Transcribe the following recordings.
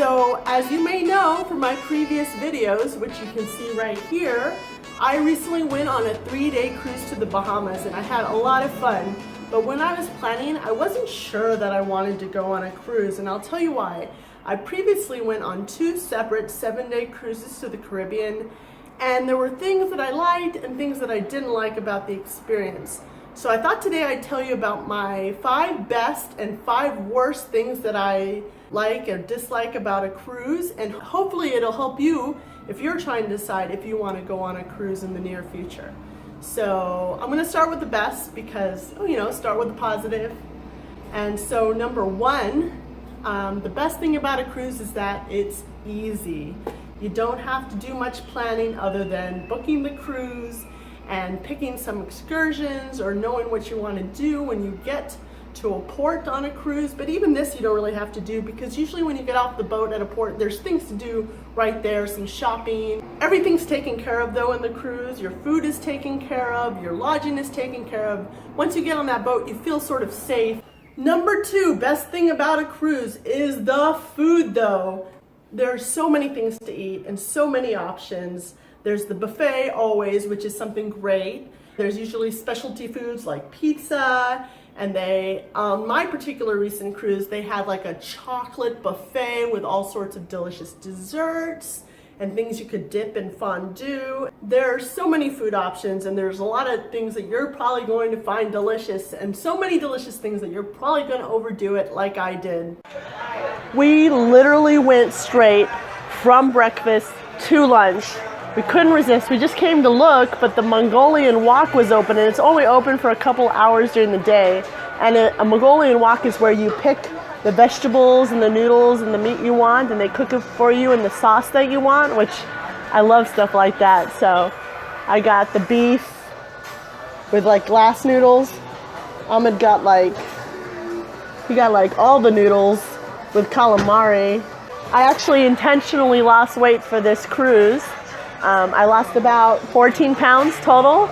So as you may know from my previous videos, which you can see right here, I recently went on a 3-day cruise to the Bahamas and I had a lot of fun. But when I was planning, I wasn't sure that I wanted to go on a cruise, and I'll tell you why. I previously went on 2 separate 7-day cruises to the Caribbean, and there were things that I liked and things that I didn't like about the experience. So I thought today I'd tell you about my 5 best and 5 worst things that I like or dislike about a cruise, and hopefully it'll help you if you're trying to decide if you want to go on a cruise in the near future. So I'm going to start with the best because, start with the positive. And so number 1, the best thing about a cruise is that it's easy. You don't have to do much planning other than booking the cruise and picking some excursions or knowing what you want to do when you get to a port on a cruise. But even this you don't really have to do, because usually when you get off the boat at a port, there's things to do right there, some shopping. Everything's taken care of though in the cruise. Your food is taken care of, your lodging is taken care of. Once you get on that boat, you feel sort of safe. Number 2, best thing about a cruise is the food though. There's so many things to eat and so many options. There's the buffet always, which is something great. There's usually specialty foods like pizza, and on my particular recent cruise, they had like a chocolate buffet with all sorts of delicious desserts and things you could dip in fondue. There are so many food options, and there's a lot of things that you're probably going to find delicious, and so many delicious things that you're probably going to overdo it like I did. We literally went straight from breakfast to lunch. We couldn't resist. We just came to look, but the Mongolian wok was open, and it's only open for a couple hours during the day. And a Mongolian wok is where you pick the vegetables and the noodles and the meat you want, and they cook it for you in the sauce that you want, which I love stuff like that. So I got the beef with like glass noodles. Ahmed got he got all the noodles with calamari. I actually intentionally lost weight for this cruise. I lost about 14 pounds total,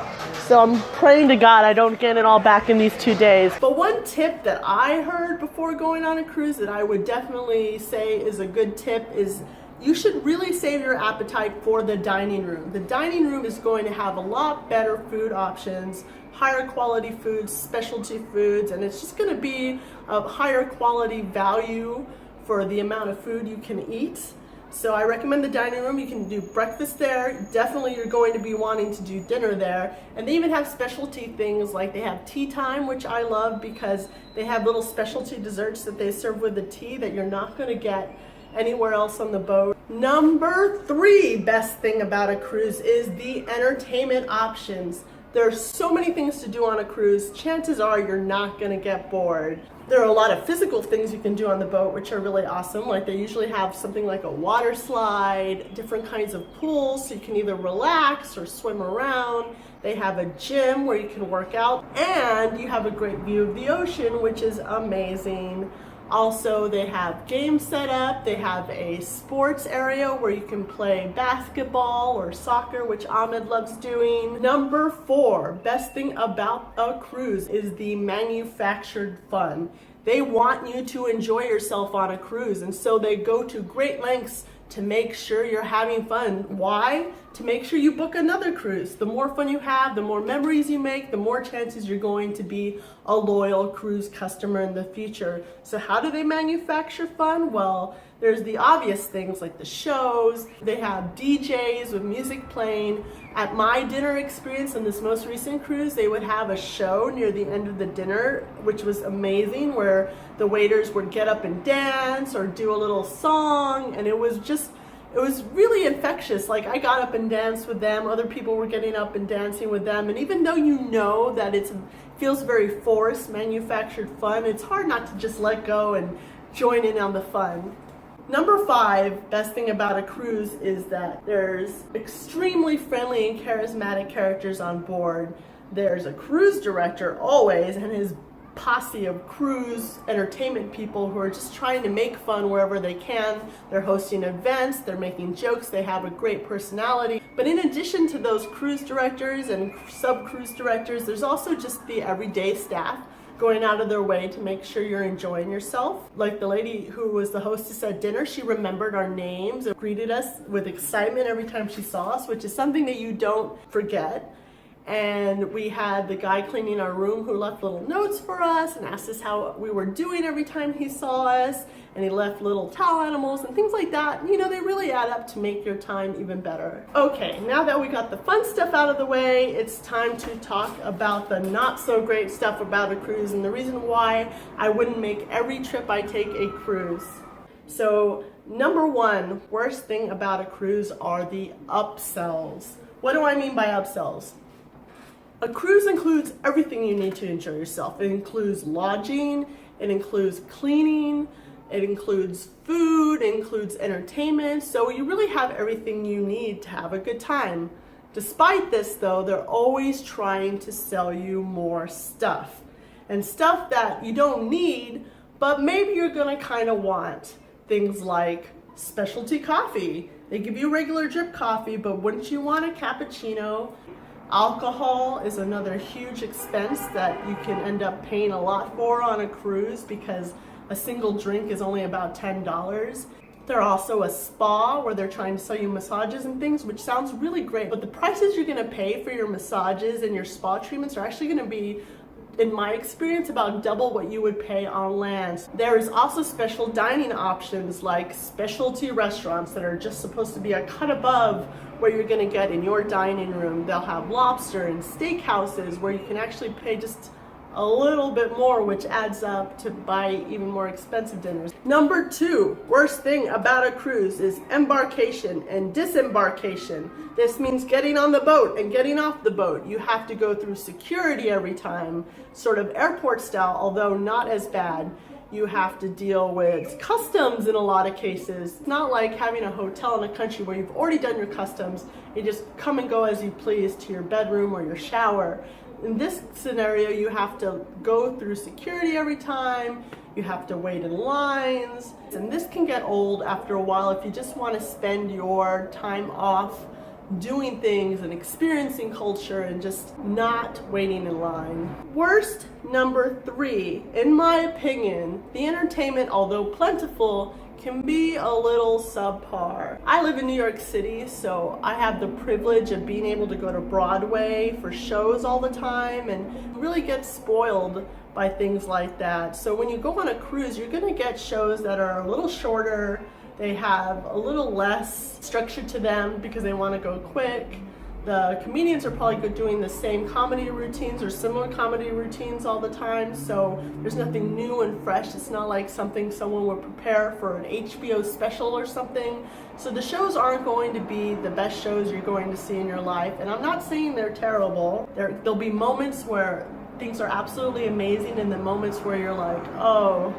so I'm praying to God I don't get it all back in these 2 days. But one tip that I heard before going on a cruise that I would definitely say is a good tip is you should really save your appetite for the dining room. The dining room is going to have a lot better food options, higher quality foods, specialty foods, and it's just going to be of higher quality value for the amount of food you can eat. So I recommend the dining room. You can do breakfast there. Definitely you're going to be wanting to do dinner there. And they even have specialty things, like they have tea time, which I love because they have little specialty desserts that they serve with the tea that you're not going to get anywhere else on the boat. Number 3 best thing about a cruise is the entertainment options. There are so many things to do on a cruise. Chances are you're not going to get bored. There are a lot of physical things you can do on the boat, which are really awesome. Like they usually have something like a water slide, different kinds of pools, so you can either relax or swim around. They have a gym where you can work out, and you have a great view of the ocean, which is amazing. Also, they have games set up. They have a sports area where you can play basketball or soccer, which Ahmed loves doing. Number 4, best thing about a cruise is the manufactured fun. They want you to enjoy yourself on a cruise, and so they go to great lengths to make sure you're having fun. Why? To make sure you book another cruise. The more fun you have, the more memories you make, the more chances you're going to be a loyal cruise customer in the future. So how do they manufacture fun? Well, there's the obvious things like the shows. They have DJs with music playing. At my dinner experience on this most recent cruise, they would have a show near the end of the dinner, which was amazing, where the waiters would get up and dance or do a little song, and it was really infectious. Like I got up and danced with them, other people were getting up and dancing with them, and even though you know that it feels very forced, manufactured fun, it's hard not to just let go and join in on the fun. Number 5, best thing about a cruise is that there's extremely friendly and charismatic characters on board. There's a cruise director always, and his posse of cruise entertainment people who are just trying to make fun wherever they can. They're hosting events, they're making jokes, they have a great personality. But in addition to those cruise directors and sub-cruise directors, there's also just the everyday staff going out of their way to make sure you're enjoying yourself. Like the lady who was the hostess at dinner, she remembered our names and greeted us with excitement every time she saw us, which is something that you don't forget. And we had the guy cleaning our room who left little notes for us and asked us how we were doing every time he saw us. And he left little towel animals and things like that. You know, they really add up to make your time even better. Okay, now that we got the fun stuff out of the way, it's time to talk about the not so great stuff about a cruise and the reason why I wouldn't make every trip I take a cruise. So, number one, worst thing about a cruise are the upsells. What do I mean by upsells? A cruise includes everything you need to enjoy yourself. It includes lodging, it includes cleaning, it includes food, it includes entertainment. So you really have everything you need to have a good time. Despite this though, they're always trying to sell you more stuff. And stuff that you don't need, but maybe you're gonna kind of want. Things like specialty coffee. They give you regular drip coffee, but wouldn't you want a cappuccino? Alcohol is another huge expense that you can end up paying a lot for on a cruise because a single drink is only about $10. There's also a spa where they're trying to sell you massages and things, which sounds really great, but the prices you're gonna pay for your massages and your spa treatments are actually gonna be, in my experience, about double what you would pay on land. There is also special dining options like specialty restaurants that are just supposed to be a cut above what you're gonna get in your dining room. They'll have lobster and steak houses where you can actually pay just a little bit more, which adds up to buy even more expensive dinners. Number two, worst thing about a cruise is embarkation and disembarkation. This means getting on the boat and getting off the boat. You have to go through security every time, sort of airport style, although not as bad. You have to deal with customs in a lot of cases. It's not like having a hotel in a country where you've already done your customs. You just come and go as you please to your bedroom or your shower. In this scenario, you have to go through security every time. You have to wait in lines. And this can get old after a while if you just want to spend your time off doing things and experiencing culture and just not waiting in line. Worst, number three, in my opinion, the entertainment, although plentiful, can be a little subpar. I live in New York City, so I have the privilege of being able to go to Broadway for shows all the time and really get spoiled by things like that. So when you go on a cruise, you're gonna get shows that are a little shorter. They have a little less structure to them because they want to go quick. The comedians are probably doing the same comedy routines or similar comedy routines all the time, so there's nothing new and fresh. It's not like something someone would prepare for an HBO special or something. So the shows aren't going to be the best shows you're going to see in your life, and I'm not saying they're terrible. There'll be moments where things are absolutely amazing and then moments where you're like, oh,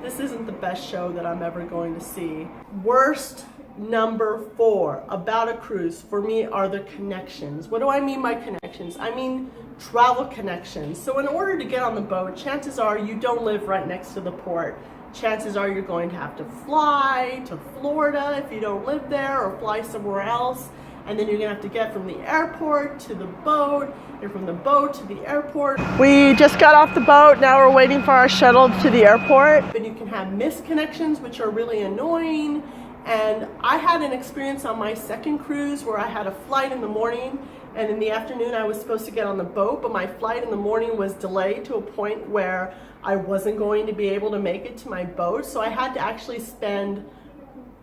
this isn't the best show that I'm ever going to see. Worst, number four, about a cruise for me are the connections. What do I mean by connections? I mean travel connections. So in order to get on the boat, chances are you don't live right next to the port. Chances are you're going to have to fly to Florida if you don't live there, or fly somewhere else. And then you're gonna have to get from the airport to the boat, and from the boat to the airport. We just got off the boat, now we're waiting for our shuttle to the airport. But you can have missed connections, which are really annoying. And I had an experience on my second cruise where I had a flight in the morning, and in the afternoon I was supposed to get on the boat, but my flight in the morning was delayed to a point where I wasn't going to be able to make it to my boat. So I had to actually spend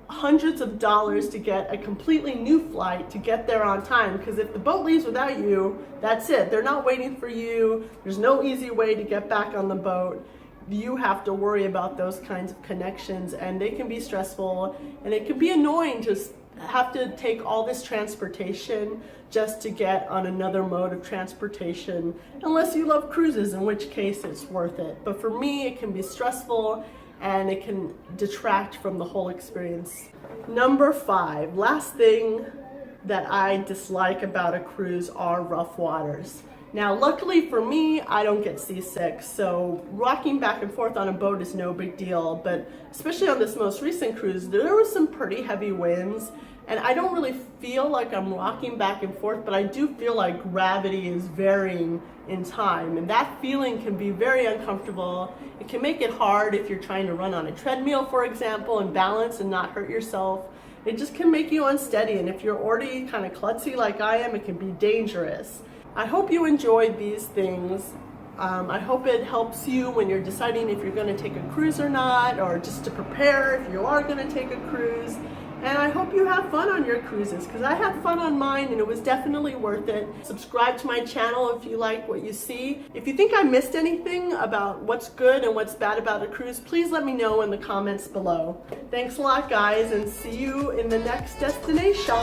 hundreds of dollars to get a completely new flight to get there on time, because if the boat leaves without you, that's it. They're not waiting for you. There's no easy way to get back on the boat. You have to worry about those kinds of connections, and they can be stressful, and it can be annoying to have to take all this transportation just to get on another mode of transportation, unless you love cruises, in which case it's worth it. But for me, it can be stressful and it can detract from the whole experience. Number five, last thing that I dislike about a cruise are rough waters. Now, luckily for me, I don't get seasick, so rocking back and forth on a boat is no big deal, but especially on this most recent cruise, there were some pretty heavy winds, and I don't really feel like I'm rocking back and forth, but I do feel like gravity is varying in time, and that feeling can be very uncomfortable. It can make it hard if you're trying to run on a treadmill, for example, and balance and not hurt yourself. It just can make you unsteady, and if you're already kind of klutzy like I am, it can be dangerous. I hope you enjoyed these things. I hope it helps you when you're deciding if you're going to take a cruise or not, or just to prepare if you are going to take a cruise. And I hope you have fun on your cruises, because I had fun on mine and it was definitely worth it. Subscribe to my channel if you like what you see. If you think I missed anything about what's good and what's bad about a cruise, please let me know in the comments below. Thanks a lot, guys, and see you in the next destination.